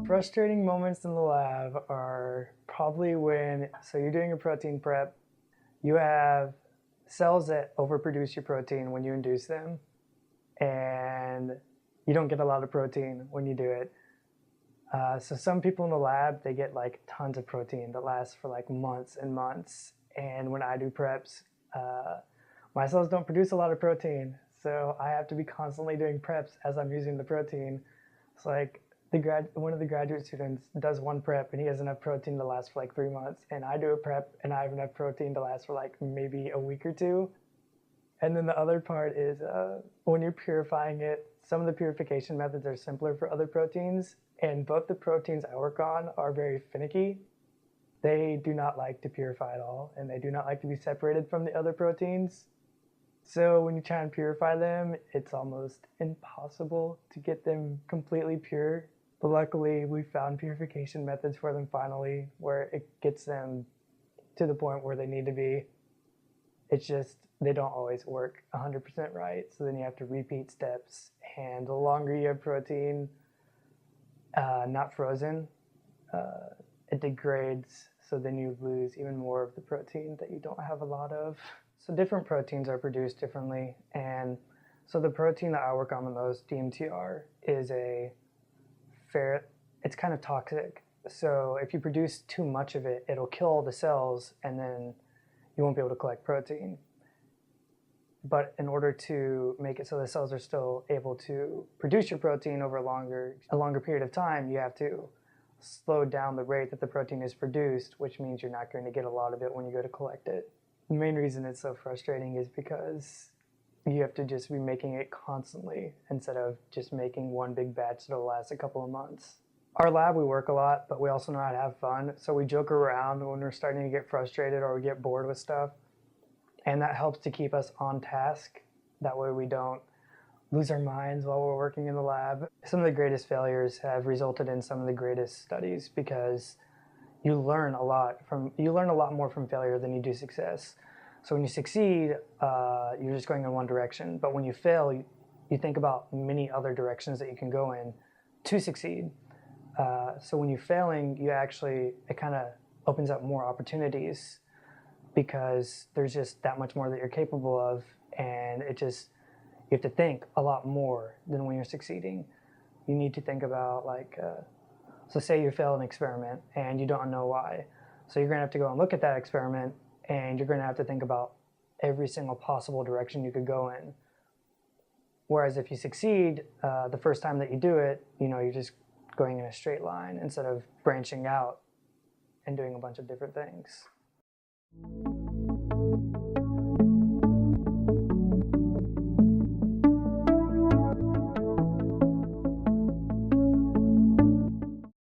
Frustrating moments in the lab are probably when, so you're doing a protein prep, you have cells that overproduce your protein when you induce them, and you don't get a lot of protein when you do it. So some people in the lab, they get like tons of protein that lasts for like months and months. And when I do preps, my cells don't produce a lot of protein. So I have to be constantly doing preps as I'm using the protein. It's like one of the graduate students does one prep and he has enough protein to last for like 3 months. And I do a prep and I have enough protein to last for like maybe a week or two. And then the other part is when you're purifying it, some of the purification methods are simpler for other proteins, and both the proteins I work on are very finicky. They do not like to purify at all, and they do not like to be separated from the other proteins. So when you try and purify them, it's almost impossible to get them completely pure. But luckily, we found purification methods for them finally, where it gets them to the point where they need to be. It's just, they don't always work 100% right, so then you have to repeat steps. And the longer you have protein not frozen, it degrades, so then you lose even more of the protein that you don't have a lot of. So different proteins are produced differently, and so the protein that I work on the most, DMTR, is it's kind of toxic. So if you produce too much of it, it'll kill all the cells, and then you won't be able to collect protein. But in order to make it so the cells are still able to produce your protein over a longer period of time, you have to slow down the rate that the protein is produced, which means you're not going to get a lot of it when you go to collect it. The main reason it's so frustrating is because you have to just be making it constantly instead of just making one big batch that'll last a couple of months. Our lab, we work a lot, but we also know how to have fun. So we joke around when we're starting to get frustrated or we get bored with stuff. And that helps to keep us on task. That way we don't lose our minds while we're working in the lab. Some of the greatest failures have resulted in some of the greatest studies because you learn a lot more from failure than you do success. So when you succeed, you're just going in one direction. But when you fail, you think about many other directions that you can go in to succeed. So when you're failing, it kind of opens up more opportunities because there's just that much more that you're capable of, and you have to think a lot more than when you're succeeding. You need to think about so say you fail an experiment and you don't know why. So you're gonna have to go and look at that experiment and you're gonna have to think about every single possible direction you could go in. Whereas if you succeed, the first time that you do it, you're just going in a straight line instead of branching out and doing a bunch of different things.